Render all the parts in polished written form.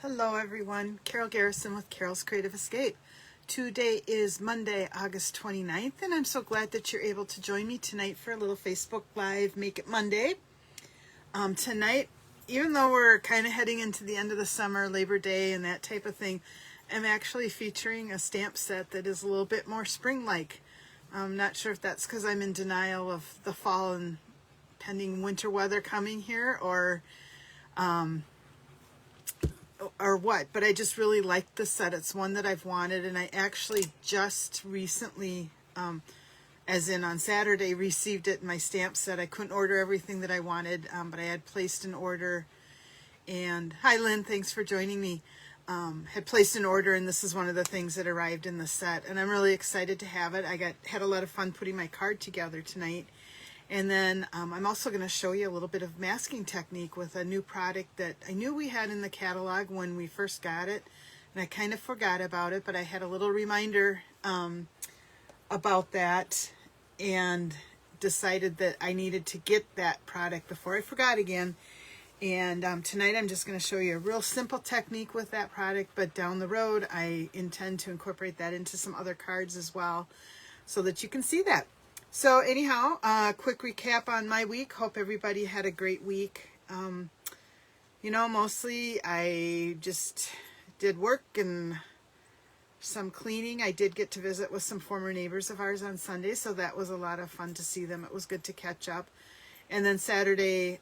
Hello everyone, Carol Garrison with Carol's Creative Escape. Today is Monday, August 29th, and I'm so glad that you're able to join me tonight for a little Facebook Live Make It Monday. Tonight, even though we're kind of heading into the end of the summer, Labor Day and that type of thing, I'm actually featuring a stamp set that is a little bit more spring-like. I'm not sure if that's because I'm in denial of the fall and pending winter weather coming here, or what, but I just really like the set. It's one that I've wanted, and I actually just recently, as in on Saturday, received it in my stamp set. I couldn't order everything that I wanted, but I had placed an order, and hi Lynn, thanks for joining me. Had placed an order, and this is one of the things that arrived in the set, and I'm really excited to have it. I had a lot of fun putting my card together tonight. And then I'm also going to show you a little bit of masking technique with a new product that I knew we had in the catalog when we first got it, and I kind of forgot about it, but I had a little reminder about that and decided that I needed to get that product before I forgot again. And tonight I'm just going to show you a real simple technique with that product, but down the road I intend to incorporate that into some other cards as well so that you can see that. So anyhow, quick recap on my week. Hope everybody had a great week. Mostly I just did work and some cleaning. I did get to visit with some former neighbors of ours on Sunday, so that was a lot of fun to see them. It was good to catch up. And then Saturday,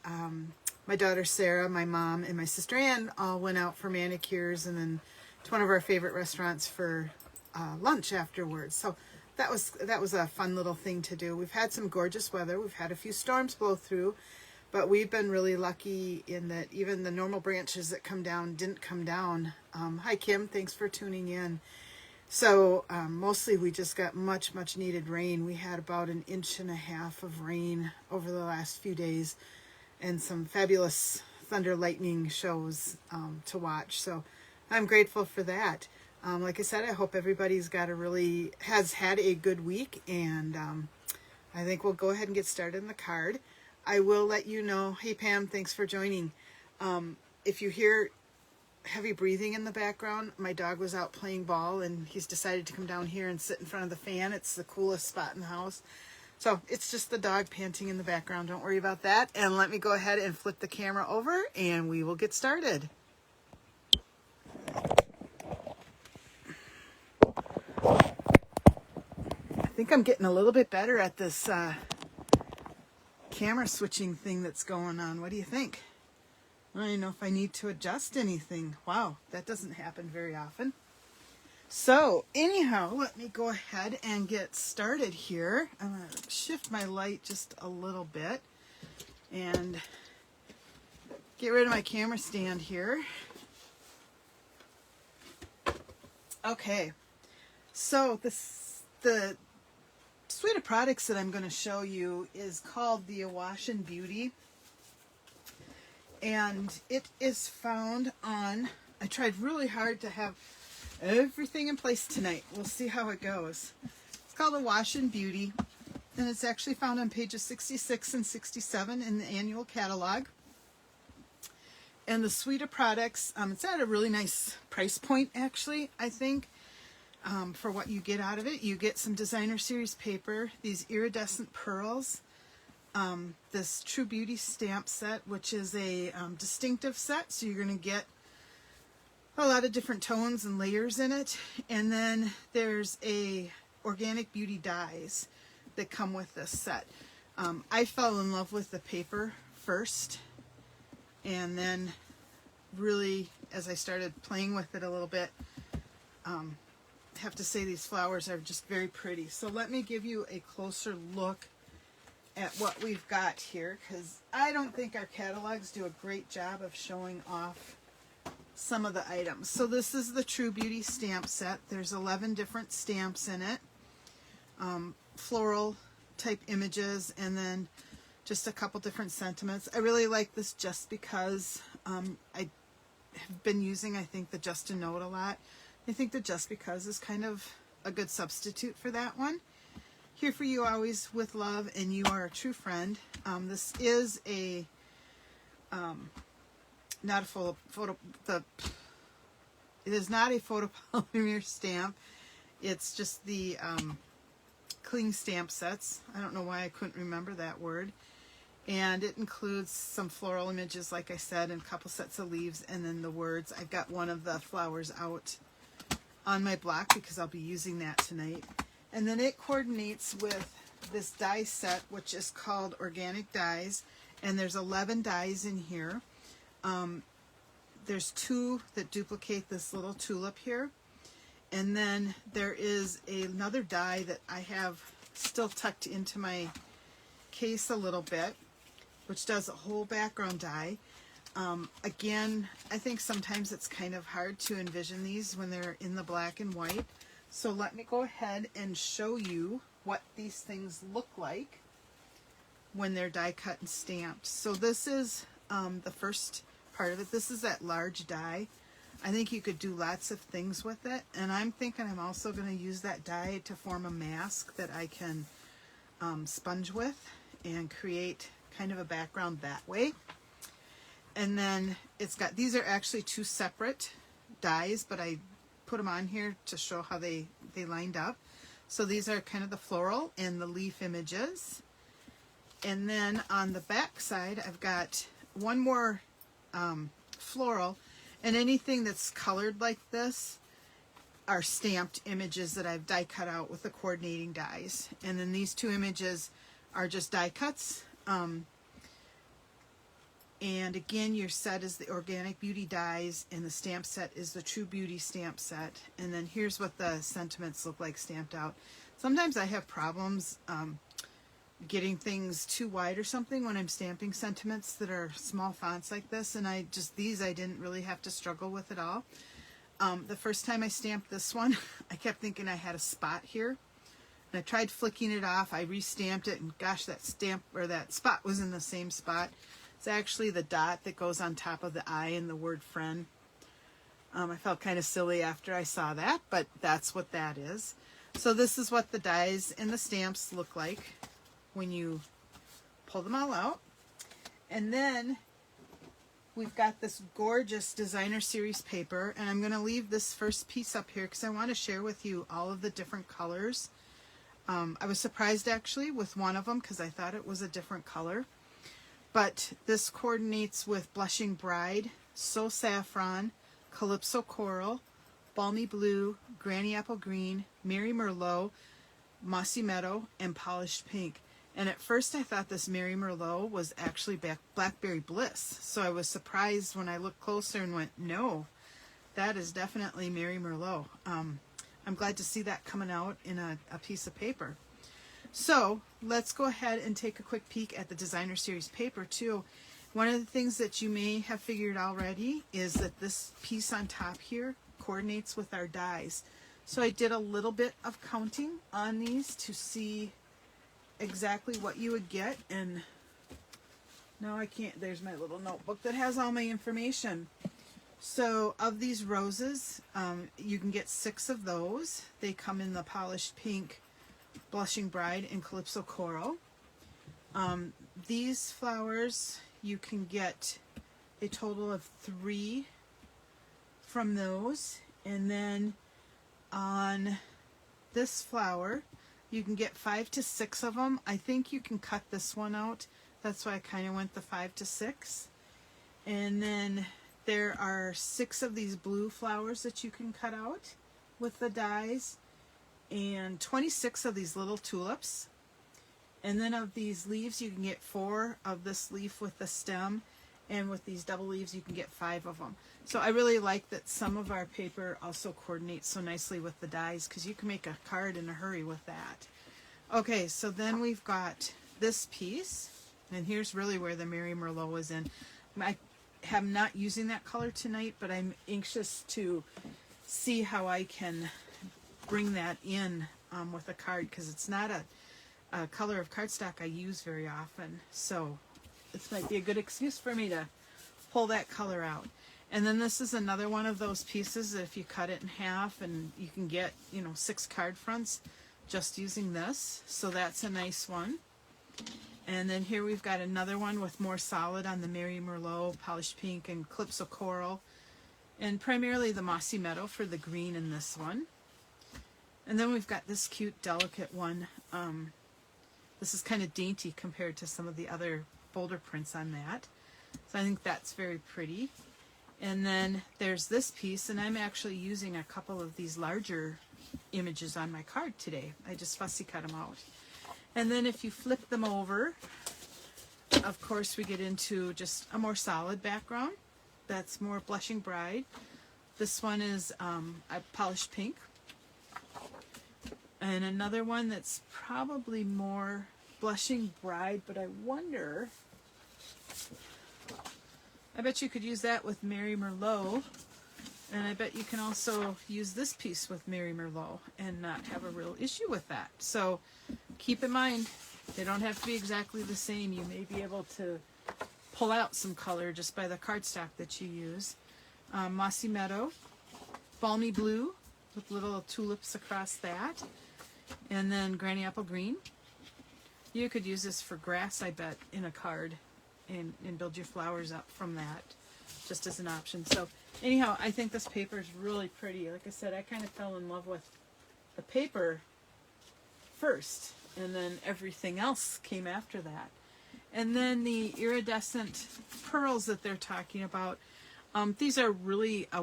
my daughter Sarah, my mom, and my sister Ann all went out for manicures, and then to one of our favorite restaurants for lunch afterwards. So that was a fun little thing to do. We've had some gorgeous weather. We've had a few storms blow through, but we've been really lucky in that even the normal branches that come down didn't come down. Hi Kim, thanks for tuning in. So mostly we just got much needed rain. We had about 1.5 inches of rain over the last few days, and some fabulous thunder lightning shows to watch. So I'm grateful for that. Like I said, I hope everybody's has had a good week, and I think we'll go ahead and get started on the card. I will let you know, hey Pam, thanks for joining. If you hear heavy breathing in the background, my dog was out playing ball, and he's decided to come down here and sit in front of the fan. It's the coolest spot in the house. So it's just the dog panting in the background. Don't worry about that. And let me go ahead and flip the camera over, and we will get started. I think I'm getting a little bit better at this camera switching thing that's going on. What do you think? I don't even know if I need to adjust anything. Wow, that doesn't happen very often. So anyhow, let me go ahead and get started here. I'm going to shift my light just a little bit and get rid of my camera stand here. Okay, so the suite of products that I'm going to show you is called the Awash Beauty, and it is found on, I tried really hard to have everything in place tonight. We'll see how it goes. It's called Awash Beauty, and it's actually found on pages 66 and 67 in the annual catalog. And the suite of products, it's at a really nice price point, actually, I think. For what you get out of it, you get some designer series paper, these iridescent pearls, this True Beauty stamp set, which is a distinctive set, so you're going to get a lot of different tones and layers in it. And then there's a organic beauty dyes that come with this set. I fell in love with the paper first, and then really, as I started playing with it a little bit, have to say these flowers are just very pretty. So let me give you a closer look at what we've got here, because I don't think our catalogs do a great job of showing off some of the items. So this is the True Beauty stamp set. There's 11 different stamps in it, floral type images, and then just a couple different sentiments. I really like this just because I have been using, I think, the Just a Note a lot. I think that Just Because is kind of a good substitute for that one. Here for you always with love, and you are a true friend. This is a not a photo. it is not a photopolymer stamp. It's just the cling stamp sets. I don't know why I couldn't remember that word. And it includes some floral images, like I said, and a couple sets of leaves, and then the words. I've got one of the flowers out on my block because I'll be using that tonight. And then it coordinates with this die set, which is called Organic Dies, and there's 11 dies in here. There's 2 that duplicate this little tulip here, and then there is another die that I have still tucked into my case a little bit, which does a whole background die. Again, I think sometimes it's kind of hard to envision these when they're in the black and white. So let me go ahead and show you what these things look like when they're die cut and stamped. So this is the first part of it. This is that large die. I think you could do lots of things with it. And I'm thinking I'm also going to use that die to form a mask that I can sponge with and create kind of a background that way. And then it's got, these are actually 2 separate dies, but I put them on here to show how they lined up. So these are kind of the floral and the leaf images. And then on the back side, I've got one more floral, and anything that's colored like this are stamped images that I've die cut out with the coordinating dies. And then these 2 images are just die cuts. And again, your set is the Organic Beauty dies, and the stamp set is the True Beauty stamp set. And then here's what the sentiments look like stamped out. Sometimes I have problems getting things too wide or something when I'm stamping sentiments that are small fonts like this, and these I didn't really have to struggle with at all. The first time I stamped this one, I kept thinking I had a spot here. And I tried flicking it off. I re-stamped it, and gosh, that stamp or that spot was in the same spot. It's actually the dot that goes on top of the I in the word friend. I felt kind of silly after I saw that, but that's what that is. So this is what the dies and the stamps look like when you pull them all out. And then we've got this gorgeous designer series paper, and I'm going to leave this first piece up here because I want to share with you all of the different colors. I was surprised actually with one of them because I thought it was a different color. But this coordinates with Blushing Bride, So Saffron, Calypso Coral, Balmy Blue, Granny Apple Green, Mary Merlot, Mossy Meadow, and Polished Pink. And at first I thought this Mary Merlot was actually Blackberry Bliss. So I was surprised when I looked closer and went, no, that is definitely Mary Merlot. I'm glad to see that coming out in a piece of paper. So let's go ahead and take a quick peek at the designer series paper too. One of the things that you may have figured already is that this piece on top here coordinates with our dies. So I did a little bit of counting on these to see exactly what you would get, and now I can't, there's my little notebook that has all my information. So of these roses, you can get 6 of those. They come in the Polished Pink, Blushing Bride, and Calypso Coral. These flowers, you can get a total of 3 from those. And then on this flower, you can get 5 to 6 of them. I think you can cut this one out. That's why I kind of went the 5 to 6. And then there are 6 of these blue flowers that you can cut out with the dies, and 26 of these little tulips. And then of these leaves, you can get 4 of this leaf with the stem, and with these double leaves, you can get 5 of them. So I really like that some of our paper also coordinates so nicely with the dies, because you can make a card in a hurry with that. Okay, so then we've got this piece, and here's really where the Mary Merlot was in. I am not using that color tonight, but I'm anxious to see how I can bring that in with a card, because it's not a color of cardstock I use very often. So this might be a good excuse for me to pull that color out. And then this is another one of those pieces that if you cut it in half, and you can get, 6 card fronts just using this. So that's a nice one. And then here we've got another one with more solid on the Mary Merlot, Polished Pink, and Calypso Coral. and primarily the Mossy Meadow for the green in this one. And then we've got this cute, delicate one. This is kind of dainty compared to some of the other bolder prints on that. So I think that's very pretty. And then there's this piece, and I'm actually using a couple of these larger images on my card today. I just fussy cut them out. And then if you flip them over, of course we get into just a more solid background. That's more Blushing Bride. This one is a polished pink. And another one that's probably more Blushing Bride, but I wonder, I bet you could use that with Mary Merlot, and I bet you can also use this piece with Mary Merlot and not have a real issue with that. So keep in mind, they don't have to be exactly the same. You may be able to pull out some color just by the cardstock that you use. Mossy Meadow, Balmy Blue with little tulips across that. And then Granny Apple Green. You could use this for grass, I bet, in a card and build your flowers up from that, just as an option. So anyhow, I think this paper is really pretty. Like I said, I kind of fell in love with the paper first, and then everything else came after that. And then the iridescent pearls that they're talking about, these are really a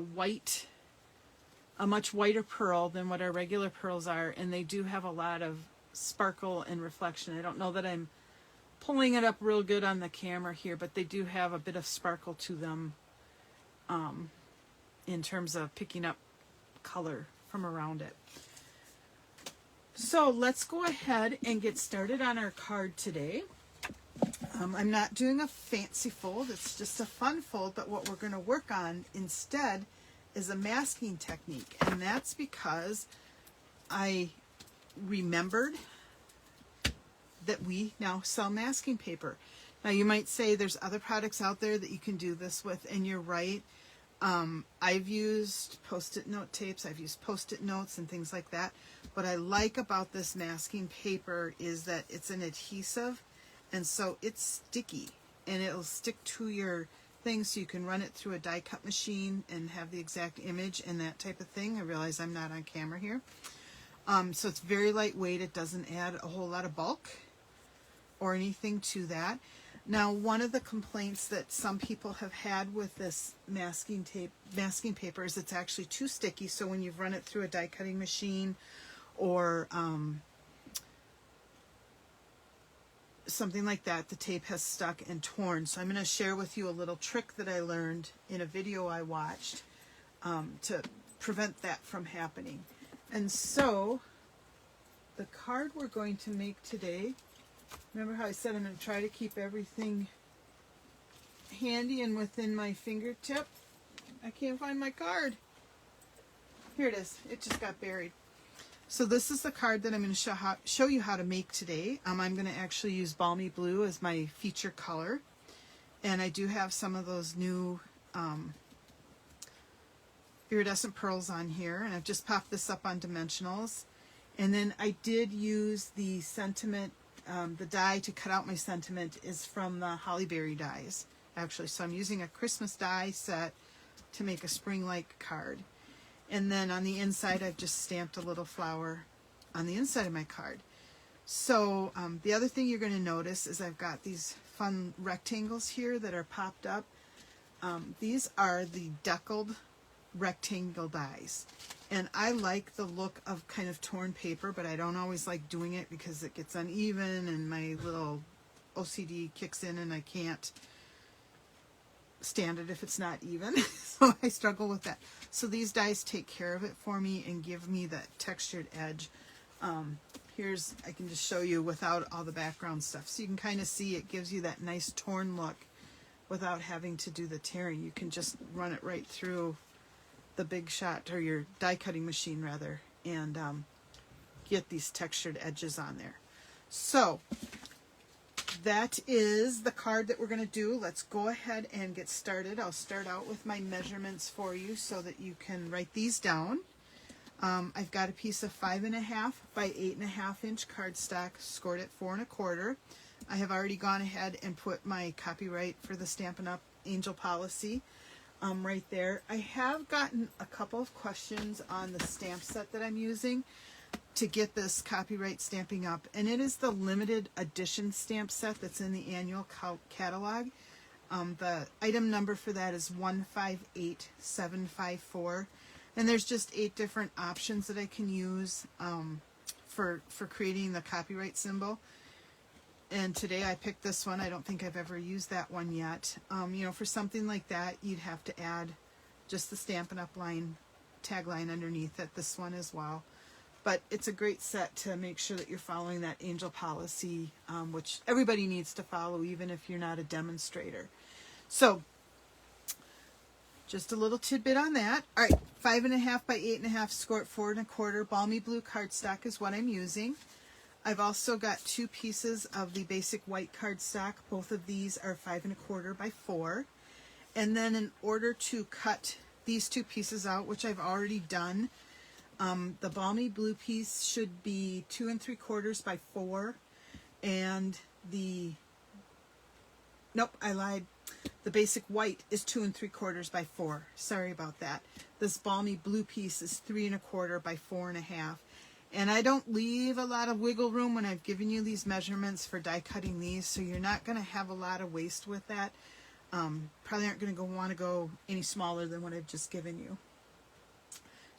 much whiter pearl than what our regular pearls are, and they do have a lot of sparkle and reflection. I don't know that I'm pulling it up real good on the camera here, but they do have a bit of sparkle to them in terms of picking up color from around it. So let's go ahead and get started on our card today. I'm not doing a fancy fold, it's just a fun fold, but what we're going to work on instead is a masking technique, and that's because I remembered that we now sell masking paper. Now you might say there's other products out there that you can do this with, and you're right. I've used post-it note tapes, I've used post-it notes and things like that. What I like about this masking paper is that it's an adhesive, and so it's sticky, and it'll stick to your thing, so you can run it through a die cut machine and have the exact image and that type of thing. I realize I'm not on camera here. So it's very lightweight. It doesn't add a whole lot of bulk or anything to that. Now, one of the complaints that some people have had with this masking paper is it's actually too sticky. So when you've run it through a die cutting machine or something like that, the tape has stuck and torn. So I'm going to share with you a little trick that I learned in a video I watched to prevent that from happening. And so the card we're going to make today, remember how I said I'm going to try to keep everything handy and within my fingertip? I can't find my card. Here it is. It just got buried. So this is the card that I'm going to show you how to make today. I'm going to actually use Balmy Blue as my feature color. And I do have some of those new iridescent pearls on here. And I've just popped this up on dimensionals. And then I did use the sentiment, the die to cut out my sentiment is from the Hollyberry dies, actually. So I'm using a Christmas die set to make a spring-like card. And then on the inside, I've just stamped a little flower on the inside of my card. So the other thing you're going to notice is I've got these fun rectangles here that are popped up. These are the deckled rectangle dies. And I like the look of kind of torn paper, but I don't always like doing it because it gets uneven and my little OCD kicks in and I can't stand it if it's not even. So I struggle with that. So these dies take care of it for me and give me that textured edge. I can just show you without all the background stuff. So you can kind of see it gives you that nice torn look without having to do the tearing. You can just run it right through the Big Shot, or your die cutting machine rather, and get these textured edges on there. So that is the card that we're going to do. Let's go ahead and get started. I'll start out with my measurements for you so that you can write these down. I've got a piece of 5.5 by 8.5 inch cardstock, scored at 4 1/4. I have already gone ahead and put my copyright for the Stampin' Up! Angel policy right there. I have gotten a couple of questions on the stamp set that I'm using to get this copyright Stamping Up, and it is the limited edition stamp set that's in the annual catalog. The item number for that is 158754, and there's just 8 different options that I can use for creating the copyright symbol. And today I picked this one. I don't think I've ever used that one yet. You know, for something like that, you'd have to add just the Stampin' Up line, tagline underneath it, this one as well. But it's a great set to make sure that you're following that angel policy, which everybody needs to follow, even if you're not a demonstrator. So, just a little tidbit on that. All right, 5.5 by 8.5, score 4 1/4. Balmy blue cardstock is what I'm using. I've also got 2 pieces of the basic white cardstock. Both of these are 5 1/4 by 4. And then in order to cut these 2 pieces out, which I've already done, the balmy blue piece should be 2 3/4 by 4, and nope, I lied. The basic white is 2 3/4 by 4. Sorry about that. This balmy blue piece is 3 1/4 by 4 1/2. And I don't leave a lot of wiggle room when I've given you these measurements for die cutting these, so you're not going to have a lot of waste with that. Probably aren't going to want to go any smaller than what I've just given you.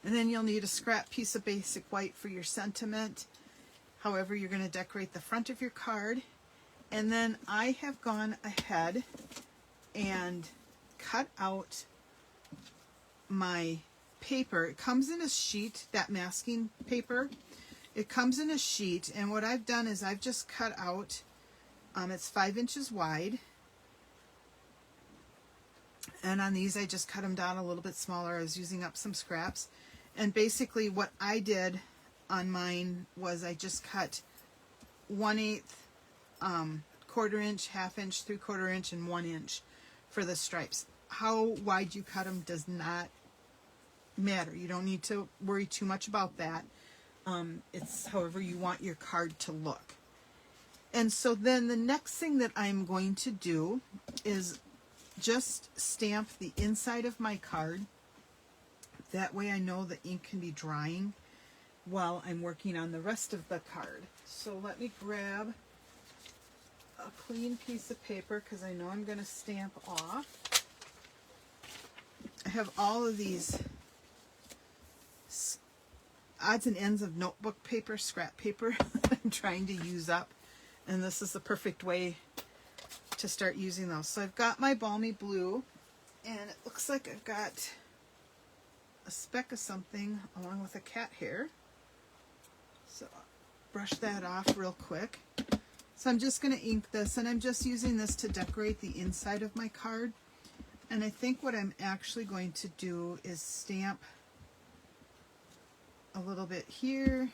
And then you'll need a scrap piece of basic white for your sentiment. However, you're going to decorate the front of your card. And then I have gone ahead and cut out my paper. It comes in a sheet, that masking paper. It comes in a sheet, and what I've done is I've just cut out, it's 5 inches wide. And on these, I just cut them down a little bit smaller. I was using up some scraps. And basically what I did on mine was I just cut 1/8, 1/4 inch, 1/2 inch, 3/4 inch, and 1 inch for the stripes. How wide you cut them does not matter. You don't need to worry too much about that. It's however you want your card to look. And so then the next thing that I'm going to do is just stamp the inside of my card. That way I know the ink can be drying while I'm working on the rest of the card. So let me grab a clean piece of paper because I know I'm going to stamp off. I have all of these odds and ends of notebook paper, scrap paper that I'm trying to use up, and this is the perfect way to start using those. So I've got my balmy blue, and it looks like I've got a speck of something along with a cat hair. So I'll brush that off real quick. So I'm just going to ink this, and I'm just using this to decorate the inside of my card. And I think what I'm actually going to do is stamp a little bit here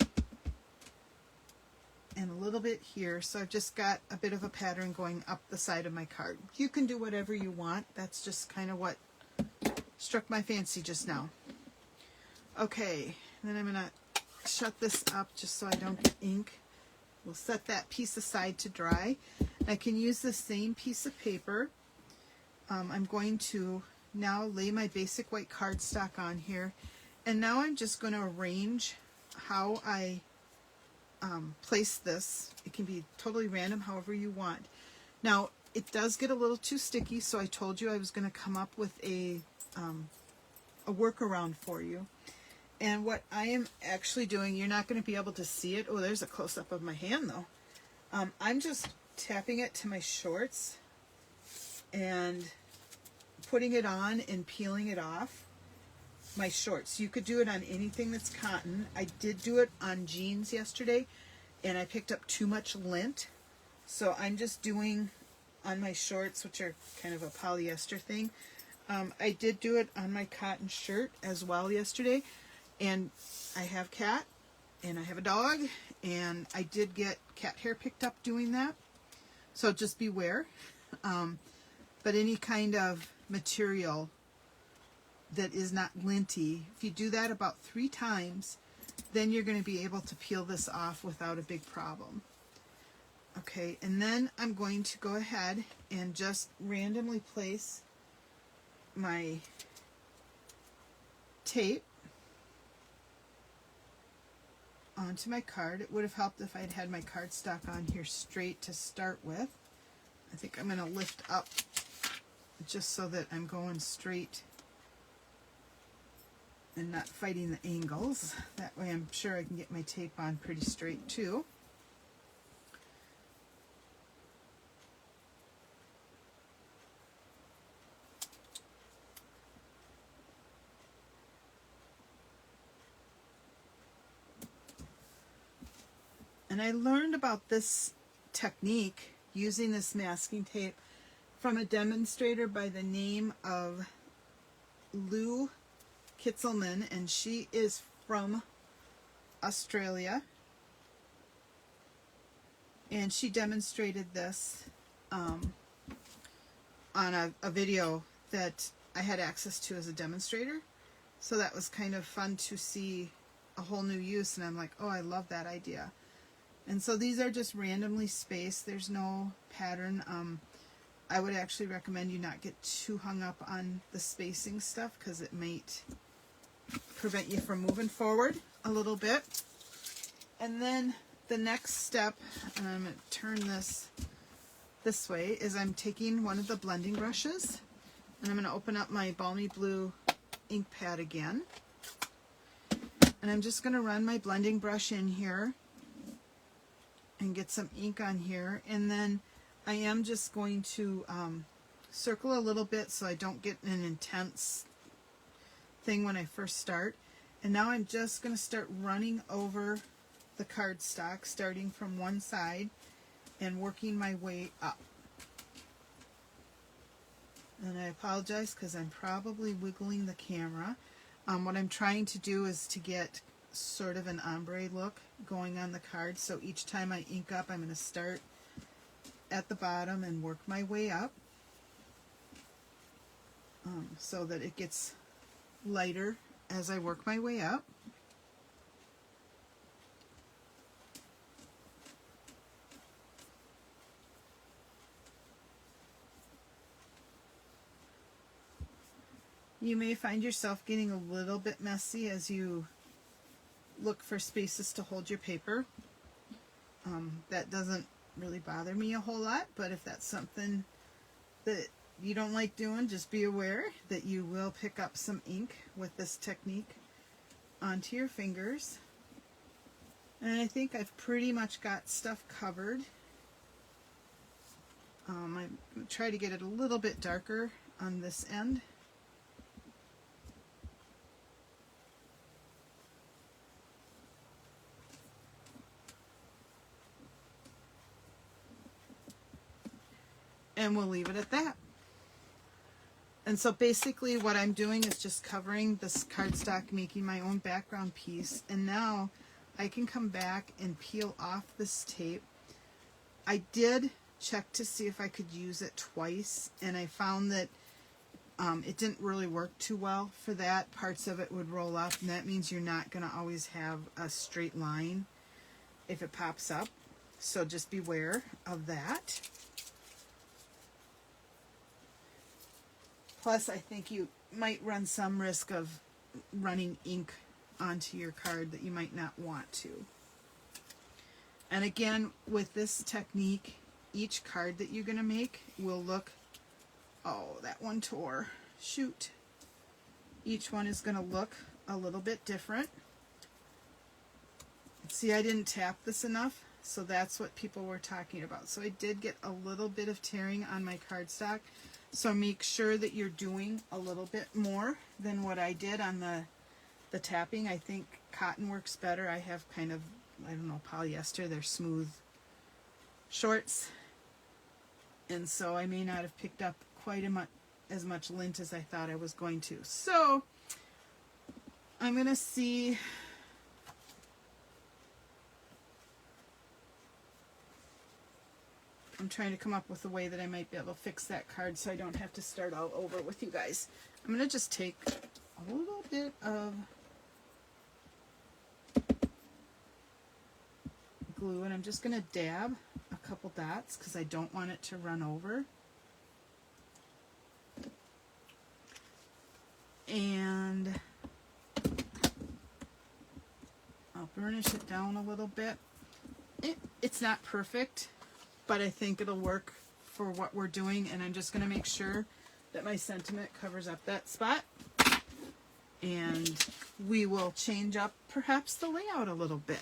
and a little bit here. So I've just got a bit of a pattern going up the side of my card. You can do whatever you want. That's just kind of what struck my fancy just now. Okay, then I'm going to shut this up just so I don't get ink. We'll set that piece aside to dry. I can use the same piece of paper. I'm going to now lay my basic white cardstock on here, and now I'm just going to arrange how I place this. It can be totally random, however you want. Now, it does get a little too sticky, so I told you I was going to come up with a workaround for you. And what I am actually doing, you're not going to be able to see it. Oh, there's a close-up of my hand, though. I'm just tapping it to my shorts and putting it on and peeling it off my shorts. You could do it on anything that's cotton. I did do it on jeans yesterday, and I picked up too much lint. So I'm just doing on my shorts, which are kind of a polyester thing. I did do it on my cotton shirt as well yesterday. And I have cat, and I have a dog, and I did get cat hair picked up doing that. So just beware. But any kind of material that is not linty, if you do that about 3 times, then you're going to be able to peel this off without a big problem. Okay, and then I'm going to go ahead and just randomly place my tape onto my card. It would have helped if I'd had my cardstock on here straight to start with. I think I'm going to lift up just so that I'm going straight and not fighting the angles. That way I'm sure I can get my tape on pretty straight too. And I learned about this technique using this masking tape from a demonstrator by the name of Lou Kitzelman, and she is from Australia. And she demonstrated this on a video that I had access to as a demonstrator. So that was kind of fun to see a whole new use, and I'm like, oh, I love that idea. And so these are just randomly spaced. There's no pattern. I would actually recommend you not get too hung up on the spacing stuff because it might prevent you from moving forward a little bit. And then the next step, and I'm going to turn this way, is I'm taking one of the blending brushes and I'm going to open up my Balmy Blue ink pad again. And I'm just going to run my blending brush in here and get some ink on here, and then I am just going to circle a little bit so I don't get an intense thing when I first start. And now I'm just going to start running over the cardstock, starting from one side and working my way up. And I apologize because I'm probably wiggling the camera. What I'm trying to do is to get sort of an ombre look going on the card. So each time I ink up, I'm going to start at the bottom and work my way up so that it gets lighter as I work my way up. You may find yourself getting a little bit messy as you look for spaces to hold your paper. That doesn't really bother me a whole lot, but if that's something that you don't like doing, just be aware that you will pick up some ink with this technique onto your fingers. And I think I've pretty much got stuff covered. I'm going to try to get it a little bit darker on this end. And we'll leave it at that. And so basically what I'm doing is just covering this cardstock, making my own background piece. And now I can come back and peel off this tape. I did check to see if I could use it twice, and I found that it didn't really work too well for that. Parts of it would roll up, and that means you're not going to always have a straight line if it pops up. So just beware of that. Plus, I think you might run some risk of running ink onto your card that you might not want to. And again, with this technique, each card that you're going to make will look, oh, that one tore, shoot. Each one is going to look a little bit different. See, I didn't tap this enough, so that's what people were talking about. So I did get a little bit of tearing on my cardstock. So make sure that you're doing a little bit more than what I did on the tapping. I think cotton works better. I have kind of, I don't know, polyester. They're smooth shorts. And so I may not have picked up quite as much lint as I thought I was going to. So I'm going to see. I'm trying to come up with a way that I might be able to fix that card so I don't have to start all over with you guys. I'm going to just take a little bit of glue and I'm just going to dab a couple dots because I don't want it to run over. And burnish it down a little bit. It's not perfect, but I think it'll work for what we're doing, and I'm just going to make sure that my sentiment covers up that spot. And we will change up perhaps the layout a little bit.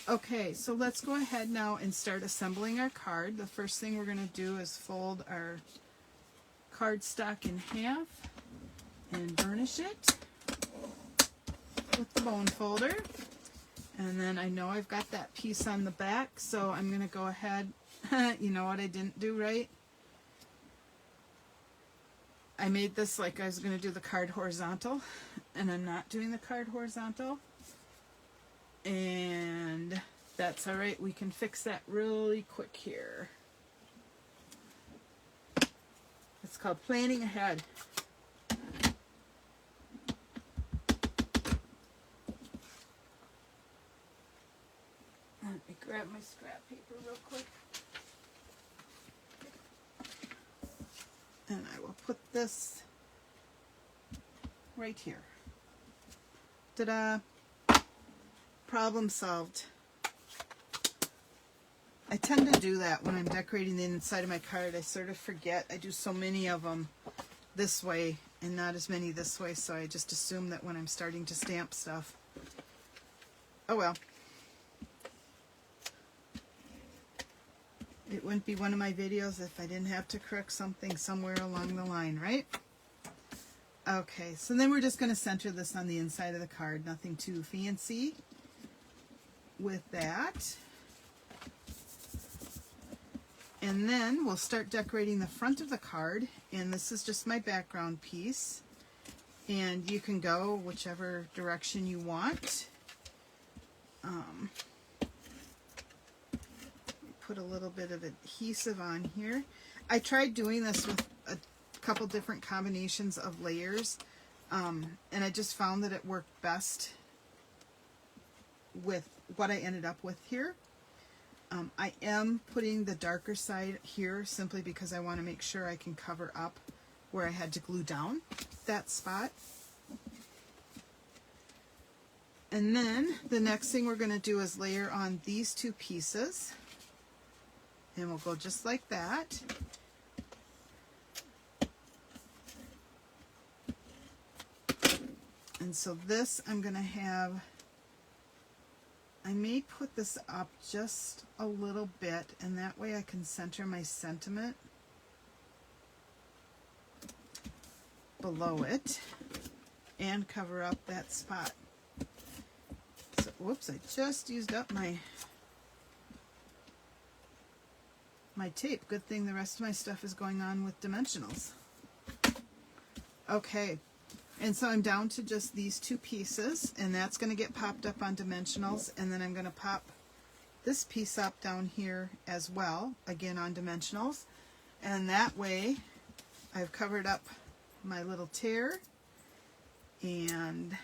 Okay, so let's go ahead now and start assembling our card. The first thing we're going to do is fold our cardstock in half and burnish it with the bone folder. And then I know I've got that piece on the back, so I'm going to go ahead. You know what I didn't do right? I made this like I was going to do the card horizontal, and I'm not doing the card horizontal. And that's all right. We can fix that really quick here. It's called planning ahead. Let me grab my scrap paper real quick. And I will put this right here. Ta-da! Problem solved. I tend to do that when I'm decorating the inside of my card. I sort of forget. I do so many of them this way and not as many this way, so I just assume that when I'm starting to stamp stuff. Oh well. It wouldn't be one of my videos if I didn't have to correct something somewhere along the line, right? Okay, so then we're just going to center this on the inside of the card. Nothing too fancy with that. And then we'll start decorating the front of the card. And this is just my background piece. And you can go whichever direction you want. Put a little bit of adhesive on here. I tried doing this with a couple different combinations of layers, and I just found that it worked best with what I ended up with here. I am putting the darker side here simply because I want to make sure I can cover up where I had to glue down that spot. And then the next thing we're going to do is layer on these two pieces. And we'll go just like that. And so this I'm going to have, I may put this up just a little bit, and that way I can center my sentiment below it and cover up that spot. So, whoops, I just used up my tape. Good thing the rest of my stuff is going on with dimensionals. Okay, and so I'm down to just these two pieces, and that's going to get popped up on dimensionals, and then I'm going to pop this piece up down here as well, again on dimensionals, and that way I've covered up my little tear, and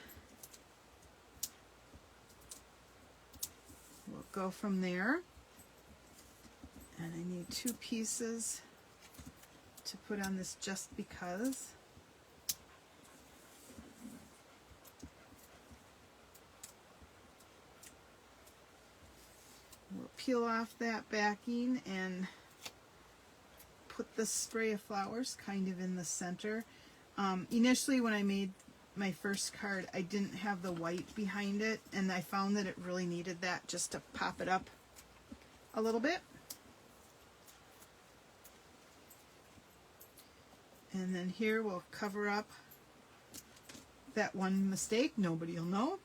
we'll go from there. And I need two pieces to put on this just because. We'll peel off that backing and put the spray of flowers kind of in the center. Initially when I made my first card, I didn't have the white behind it, and I found that it really needed that just to pop it up a little bit. And then here we'll cover up that one mistake. Nobody will know.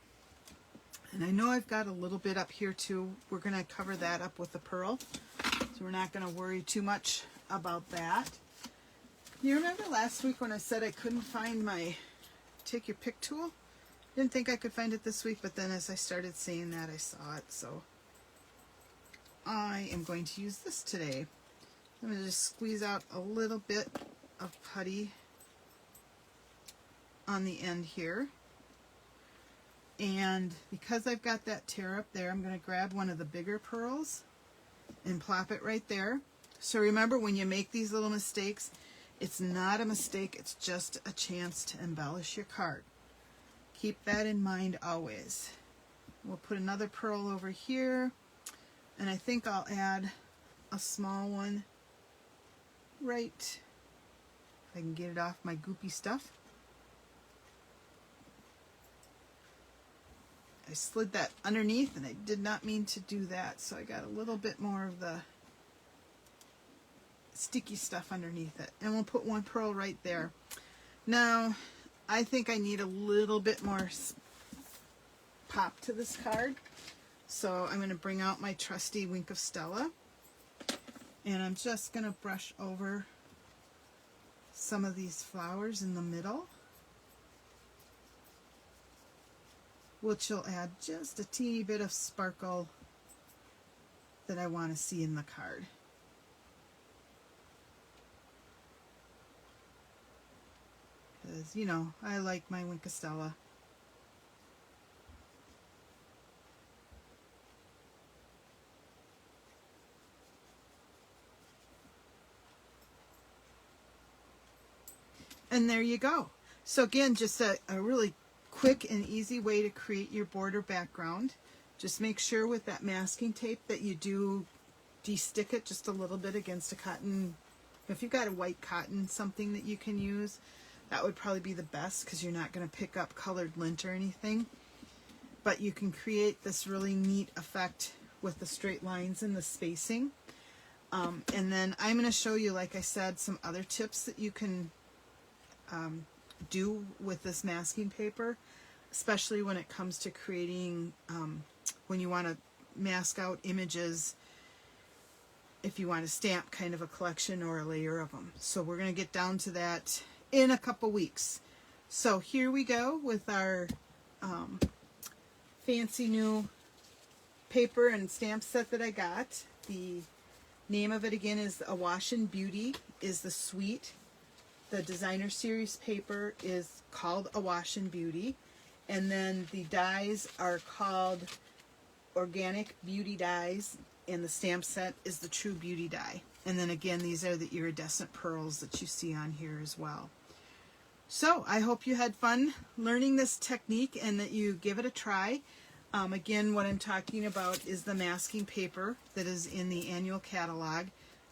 And I know I've got a little bit up here too. We're going to cover that up with the pearl. So we're not going to worry too much about that. You remember last week when I said I couldn't find my take your pick tool? Didn't think I could find it this week, but then as I started saying that, I saw it. So I am going to use this today. I'm going to just squeeze out a little bit of putty on the end here, and because I've got that tear up there, I'm going to grab one of the bigger pearls and plop it right there. So remember, when you make these little mistakes, it's not a mistake, it's just a chance to embellish your card. Keep that in mind always. We'll put another pearl over here, and I think I'll add a small one right, if I can get it off my goopy stuff. I slid that underneath and I did not mean to do that, so I got a little bit more of the sticky stuff underneath it. And we'll put one pearl right there. Now, I think I need a little bit more pop to this card. So I'm going to bring out my trusty Wink of Stella. And I'm just going to brush over some of these flowers in the middle, which will add just a teeny bit of sparkle that I want to see in the card. Because, you know, I like my Wink of Stella. And there you go. So again, just a really quick and easy way to create your border background. Just make sure with that masking tape that you do de-stick it just a little bit against a cotton. If you've got a white cotton, something that you can use, that would probably be the best, because you're not going to pick up colored lint or anything. But you can create this really neat effect with the straight lines and the spacing. And then I'm going to show you, like I said, some other tips that you can do with this masking paper, especially when it comes to creating, when you want to mask out images, if you want to stamp kind of a collection or a layer of them. So we're going to get down to that in a couple weeks. So here we go with our fancy new paper and stamp set that I got. The name of it again is Awash Beauty, is the suite. The designer series paper is called Awash Beauty, and then the dies are called Organic Beauty Dies, and the stamp set is the True Beauty die. And then again, these are the iridescent pearls that you see on here as well. So I hope you had fun learning this technique and that you give it a try. Again, what I'm talking about is the masking paper that is in the annual catalog,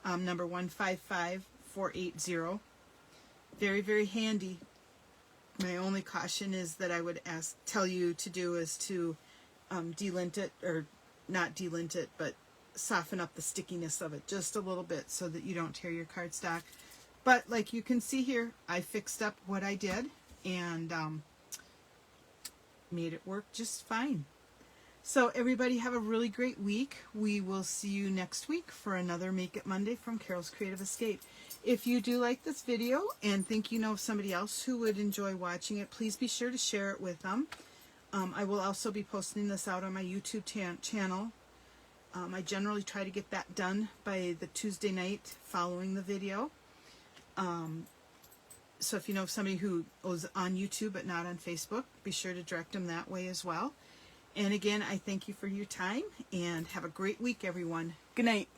number 155480. Very, very handy. My only caution is that I would tell you to do is to delint it, or not delint it, but soften up the stickiness of it just a little bit so that you don't tear your cardstock. But like you can see here, I fixed up what I did and made it work just fine. So everybody have a really great week. We will see you next week for another Make It Monday from Carol's Creative Escape. If you do like this video and think you know of somebody else who would enjoy watching it, please be sure to share it with them. I will also be posting this out on my YouTube channel. I generally try to get that done by the Tuesday night following the video. So if you know of somebody who is on YouTube but not on Facebook, be sure to direct them that way as well. And again, I thank you for your time, and have a great week, everyone. Good night.